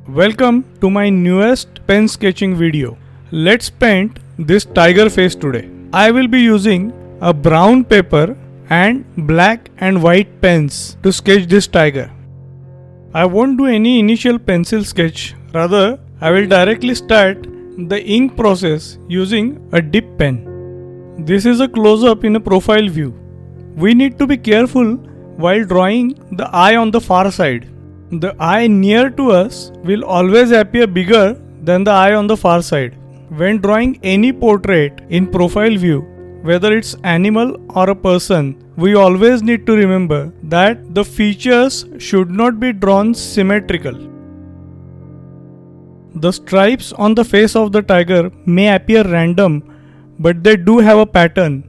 Welcome to my newest pen sketching video. Let's paint this tiger face today. I will be using a brown paper and black and white pens to sketch this tiger. I won't do any initial pencil sketch, rather I will directly start the ink process using a dip pen. This is a close-up in a profile view. We need to be careful while drawing the eye on the far side. The eye near to us will always appear bigger than the eye on the far side. When drawing any portrait in profile view, whether it's animal or a person, we always need to remember that the features should not be drawn symmetrical. The stripes on the face of the tiger may appear random, but they do have a pattern.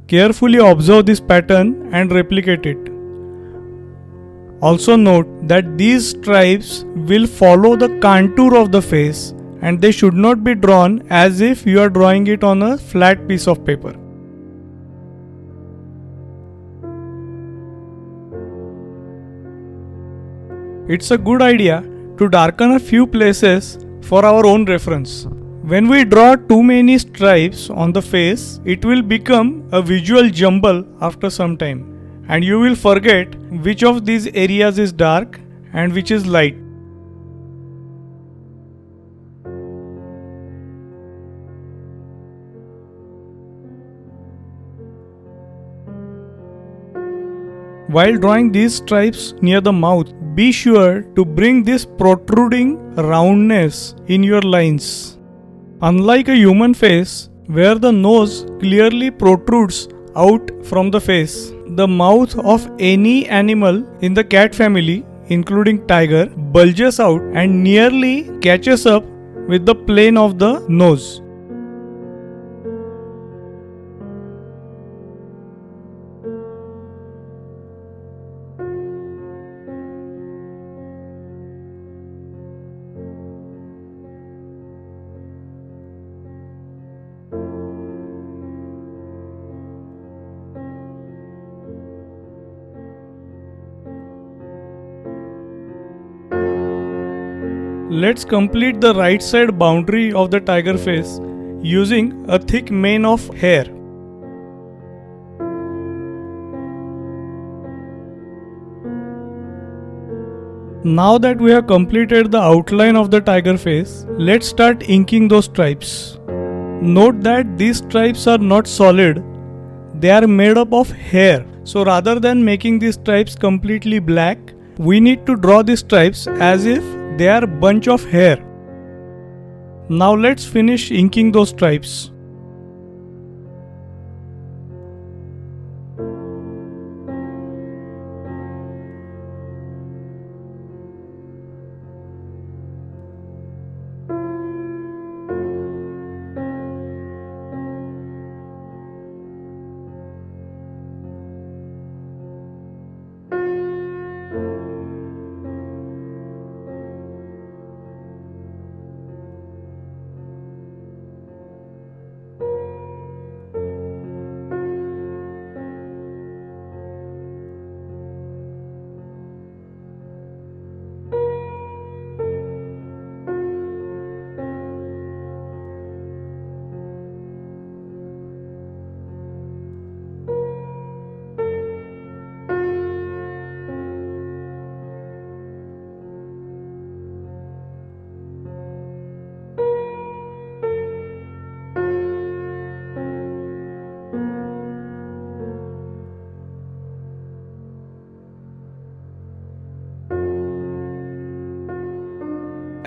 Carefully observe this pattern and replicate it. Also note that these stripes will follow the contour of the face and they should not be drawn as if you are drawing it on a flat piece of paper. It's a good idea to darken a few places for our own reference. When we draw too many stripes on the face, it will become a visual jumble after some time, and you will forget which of these areas is dark and which is light. While drawing these stripes near the mouth, be sure to bring this protruding roundness in your lines. Unlike a human face, where the nose clearly protrudes out from the face, the mouth of any animal in the cat family, including tiger, bulges out and nearly catches up with the plane of the nose. Let's complete the right side boundary of the tiger face using a thick mane of hair. Now that we have completed the outline of the tiger face, let's start inking those stripes. Note that these stripes are not solid, they are made up of hair. So rather than making these stripes completely black, we need to draw these stripes as if they are a bunch of hair. Now let's finish inking those stripes.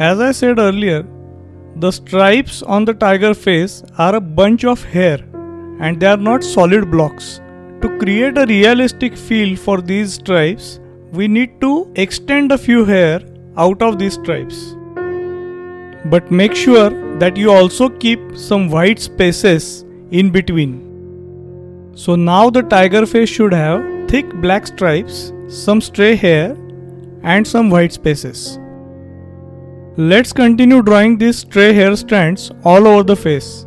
As I said earlier, the stripes on the tiger face are a bunch of hair and they are not solid blocks. To create a realistic feel for these stripes, we need to extend a few hair out of these stripes. But make sure that you also keep some white spaces in between. So now the tiger face should have thick black stripes, some stray hair and some white spaces. Let's continue drawing these stray hair strands all over the face.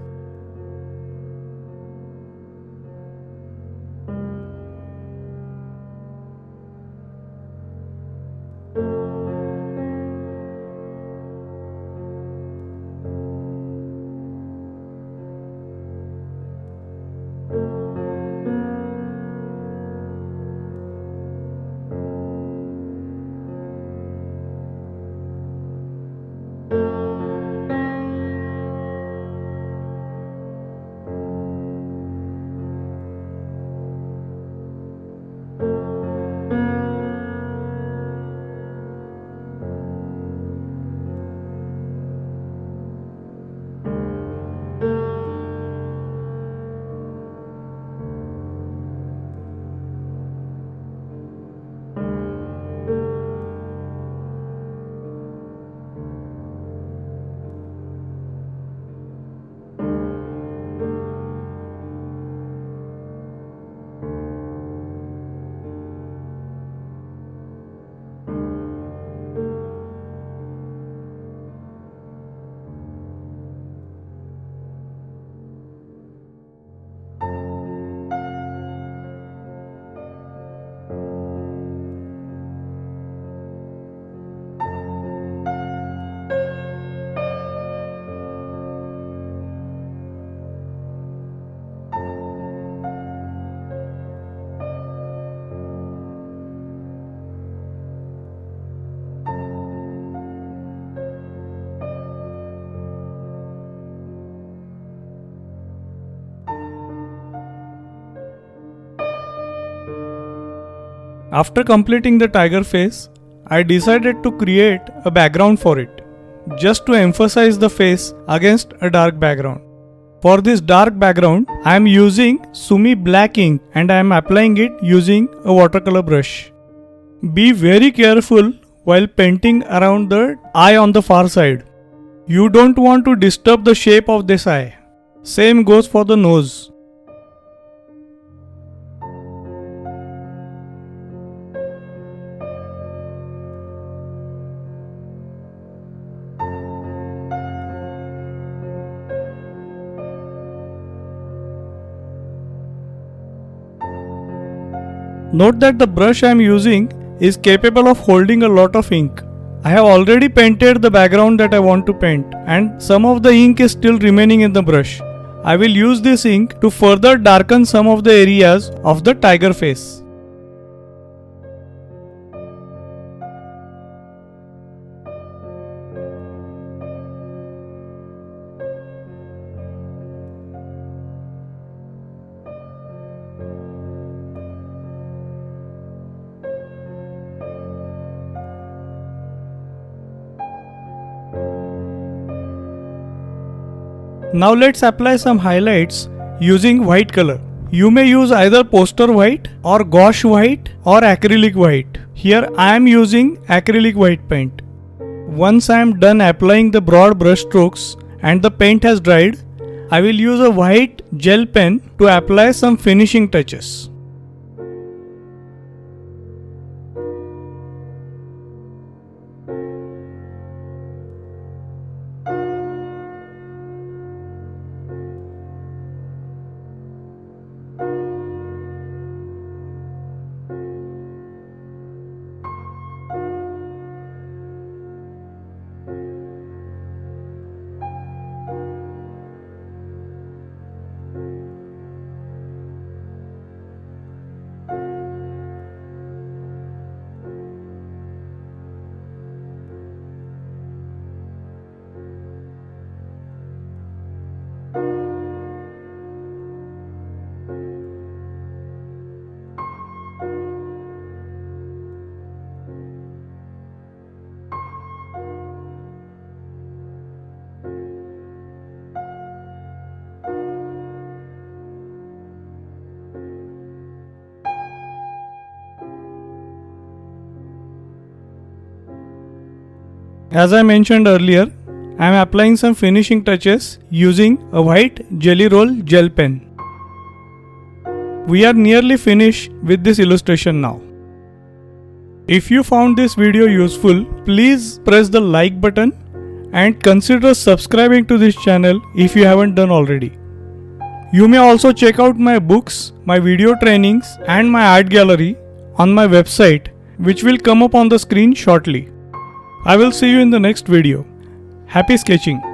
After completing the tiger face, I decided to create a background for it, just to emphasize the face against a dark background. For this dark background, I am using Sumi black ink and I am applying it using a watercolor brush. Be very careful while painting around the eye on the far side. You don't want to disturb the shape of this eye. Same goes for the nose. Note that the brush I am using is capable of holding a lot of ink. I have already painted the background that I want to paint and some of the ink is still remaining in the brush. I will use this ink to further darken some of the areas of the tiger face. Now let's apply some highlights using white color. You may use either poster white or gouache white or acrylic white. Here I am using acrylic white paint. Once I am done applying the broad brush strokes and the paint has dried, I will use a white gel pen to apply some finishing touches. As I mentioned earlier, I am applying some finishing touches using a white Gellyroll gel pen. We are nearly finished with this illustration now. If you found this video useful, please press the like button and consider subscribing to this channel if you haven't done already. You may also check out my books, my video trainings and my art gallery on my website, which will come up on the screen shortly. I will see you in the next video. Happy sketching!